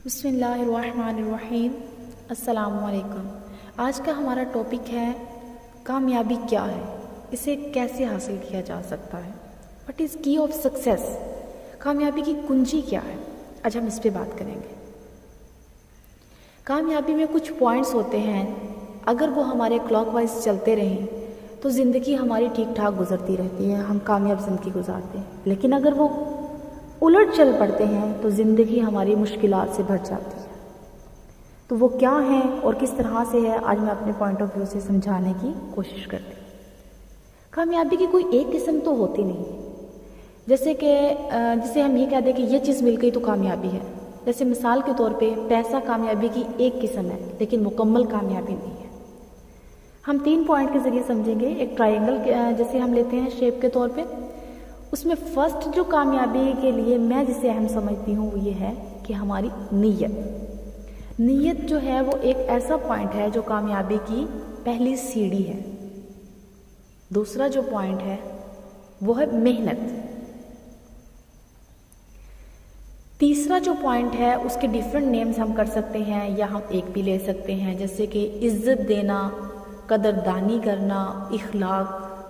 بسم اللہ الرحمن الرحیم۔ السلام علیکم۔ آج کا ہمارا ٹاپک ہے کامیابی کیا ہے، اسے کیسے حاصل کیا جا سکتا ہے، وٹ از کی آف سکسیس، کامیابی کی کنجی کیا ہے۔ آج ہم اس پہ بات کریں گے۔ کامیابی میں کچھ پوائنٹس ہوتے ہیں، اگر وہ ہمارے کلاک وائز چلتے رہیں تو زندگی ہماری ٹھیک ٹھاک گزرتی رہتی ہے، ہم کامیاب زندگی گزارتے ہیں، لیکن اگر وہ الٹ چل پڑتے ہیں تو زندگی ہماری مشکلات سے بھر جاتی ہے۔ تو وہ کیا ہیں اور کس طرح سے ہے، آج میں اپنے پوائنٹ آف ویو سے سمجھانے کی کوشش کرتی ہوں۔ کامیابی کی کوئی ایک قسم تو ہوتی نہیں، جیسے کہ جسے ہم یہ کہہ دیں کہ یہ چیز مل گئی تو کامیابی ہے۔ جیسے مثال کے طور پہ پیسہ کامیابی کی ایک قسم ہے، لیکن مکمل کامیابی نہیں ہے۔ ہم 3 پوائنٹ کے ذریعے سمجھیں گے۔ ایک ٹرائنگل جیسے ہم لیتے ہیں شیپ کے طور پہ، اس میں فرسٹ جو کامیابی کے لیے میں جسے اہم سمجھتی ہوں وہ یہ ہے کہ ہماری نیت جو ہے وہ ایک ایسا پوائنٹ ہے جو کامیابی کی پہلی سیڑھی ہے۔ دوسرا جو پوائنٹ ہے وہ ہے محنت۔ تیسرا جو پوائنٹ ہے اس کے ڈیفرنٹ نیمز ہم کر سکتے ہیں یا ہم ایک بھی لے سکتے ہیں، جیسے کہ عزت دینا، قدردانی کرنا، اخلاق،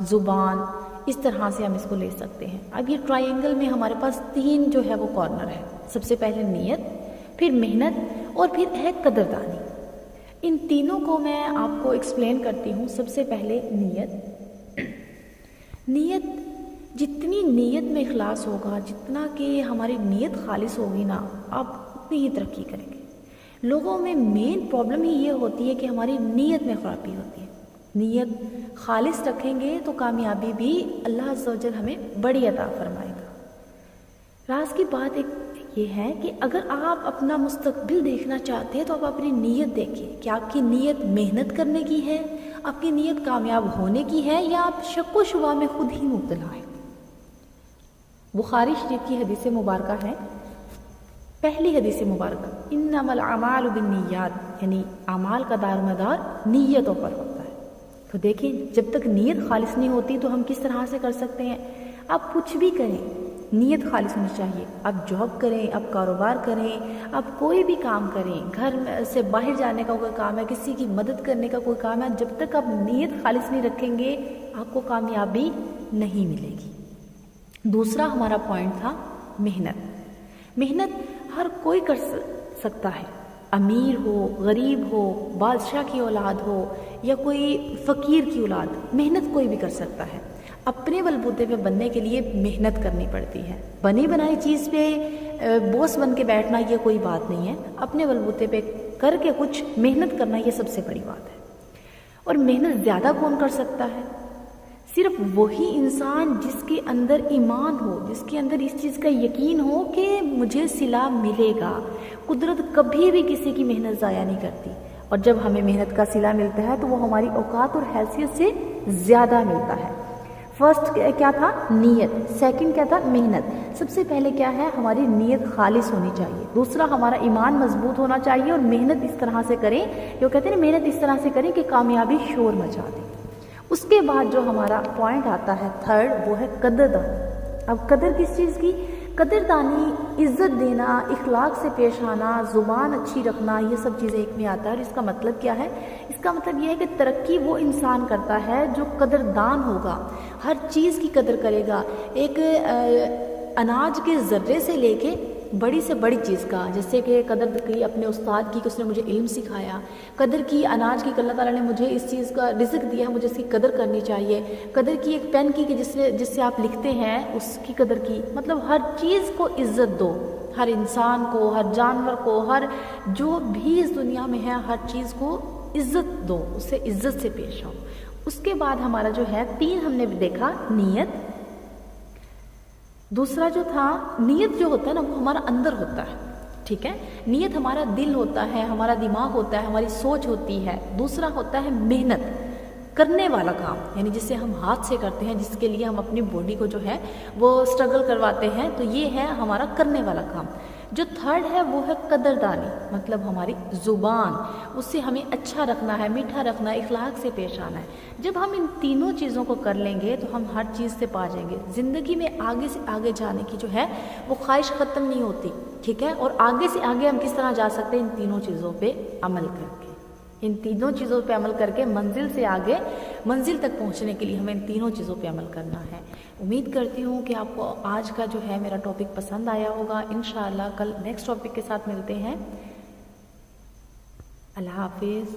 زبان، اس طرح سے ہم اس کو لے سکتے ہیں۔ اب یہ ٹرائنگل میں ہمارے پاس 3 جو ہے وہ کارنر ہے۔ سب سے پہلے نیت، پھر محنت اور پھر ہے قدردانی۔ ان تینوں کو میں آپ کو ایکسپلین کرتی ہوں۔ سب سے پہلے نیت، جتنی نیت میں اخلاص ہوگا، جتنا کہ ہماری نیت خالص ہوگی نا، آپ اتنی ہی ترقی کریں گے۔ لوگوں میں مین پرابلم ہی یہ ہوتی ہے کہ ہماری نیت میں خرابی ہوتی ہے۔ نیت خالص رکھیں گے تو کامیابی بھی اللہ عز و جل ہمیں بڑی عطا فرمائے گا۔ راز کی بات ایک یہ ہے کہ اگر آپ اپنا مستقبل دیکھنا چاہتے ہیں تو آپ اپنی نیت دیکھیں کہ آپ کی نیت محنت کرنے کی ہے، آپ کی نیت کامیاب ہونے کی ہے، یا آپ شک و شبہ میں خود ہی مبتلا ہیں۔ بخاری شریف کی حدیث مبارکہ ہے، پہلی حدیث مبارکہ، انما الاعمال بالنیات، یعنی اعمال کا دار مدار نیتوں پر ہوتا ہے۔ تو دیکھیں، جب تک نیت خالص نہیں ہوتی تو ہم کس طرح سے کر سکتے ہیں؟ آپ کچھ بھی کریں، نیت خالص ہونی چاہیے۔ آپ جاب کریں، آپ کاروبار کریں، آپ کوئی بھی کام کریں، گھر سے باہر جانے کا کوئی کام ہے، کسی کی مدد کرنے کا کوئی کام ہے، جب تک آپ نیت خالص نہیں رکھیں گے آپ کو کامیابی نہیں ملے گی۔ دوسرا ہمارا پوائنٹ تھا محنت ہر کوئی کر سکتا ہے، امیر ہو، غریب ہو، بادشاہ کی اولاد ہو یا کوئی فقیر کی اولاد، محنت کوئی بھی کر سکتا ہے۔ اپنے بلبوتے پہ بننے کے لیے محنت کرنی پڑتی ہے۔ بنی بنائی چیز پہ بوس بن کے بیٹھنا یہ کوئی بات نہیں ہے، اپنے بلبوتے پہ کر کے کچھ محنت کرنا یہ سب سے بڑی بات ہے۔ اور محنت زیادہ کون کر سکتا ہے؟ صرف وہی انسان جس کے اندر ایمان ہو، جس کے اندر اس چیز کا یقین ہو کہ مجھے صلہ ملے گا۔ قدرت کبھی بھی کسی کی محنت ضائع نہیں کرتی، اور جب ہمیں محنت کا صلہ ملتا ہے تو وہ ہماری اوقات اور حیثیت سے زیادہ ملتا ہے۔ فرسٹ کیا تھا؟ نیت۔ سیکنڈ کیا تھا؟ محنت۔ سب سے پہلے کیا ہے؟ ہماری نیت خالص ہونی چاہیے۔ دوسرا ہمارا ایمان مضبوط ہونا چاہیے، اور محنت اس طرح سے کریں، جو کہتے ہیں محنت اس طرح سے کریں کہ کامیابی شور مچا دے۔ اس کے بعد جو ہمارا پوائنٹ آتا ہے تھرڈ، وہ ہے قدردانی۔ اب قدر کس چیز کی؟ قدردانی، عزت دینا، اخلاق سے پیش آنا، زبان اچھی رکھنا، یہ سب چیزیں ایک میں آتا ہے۔ اور اس کا مطلب کیا ہے؟ اس کا مطلب یہ ہے کہ ترقی وہ انسان کرتا ہے جو قدردان ہوگا، ہر چیز کی قدر کرے گا۔ ایک اناج کے ذرے سے لے کے بڑی سے بڑی چیز کا، جیسے کہ قدر کی اپنے استاد کی کہ اس نے مجھے علم سکھایا، قدر کی اناج کی کہ اللہ تعالیٰ نے مجھے اس چیز کا رزق دیا ہے، مجھے اس کی قدر کرنی چاہیے، قدر کی ایک پین کی کہ جس سے آپ لکھتے ہیں اس کی قدر کی۔ مطلب ہر چیز کو عزت دو، ہر انسان کو، ہر جانور کو، ہر جو بھی اس دنیا میں ہے، ہر چیز کو عزت دو، اسے عزت سے پیش آؤ۔ اس کے بعد ہمارا جو ہے 3 ہم نے دیکھا، نیت۔ دوسرا جو تھا، نیت جو ہوتا ہے نا وہ ہمارا اندر ہوتا ہے، ٹھیک ہے؟ نیت ہمارا دل ہوتا ہے، ہمارا دماغ ہوتا ہے، ہماری سوچ ہوتی ہے۔ دوسرا ہوتا ہے محنت، کرنے والا کام، یعنی جسے ہم ہاتھ سے کرتے ہیں، جس کے لیے ہم اپنی باڈی کو جو ہے وہ اسٹرگل کرواتے ہیں، تو یہ ہے ہمارا کرنے والا کام۔ جو تھرڈ ہے وہ ہے قدردانی، مطلب ہماری زبان، اس سے ہمیں اچھا رکھنا ہے، میٹھا رکھنا ہے، اخلاق سے پیش آنا ہے۔ جب ہم ان تینوں چیزوں کو کر لیں گے تو ہم ہر چیز سے پا جائیں گے۔ زندگی میں آگے سے آگے جانے کی جو ہے وہ خواہش ختم نہیں ہوتی، ٹھیک ہے؟ اور آگے سے آگے ہم کس طرح جا سکتے ہیں؟ ان تینوں چیزوں پہ عمل کر کے، ان تینوں چیزوں پہ عمل کر کے منزل سے آگے منزل تک پہنچنے کے لیے ہمیں ان تینوں چیزوں پہ عمل کرنا ہے۔ امید کرتی ہوں کہ آپ کو آج کا جو ہے میرا ٹاپک پسند آیا ہوگا۔ انشاءاللہ کل نیکسٹ ٹاپک کے ساتھ ملتے ہیں۔ اللہ حافظ۔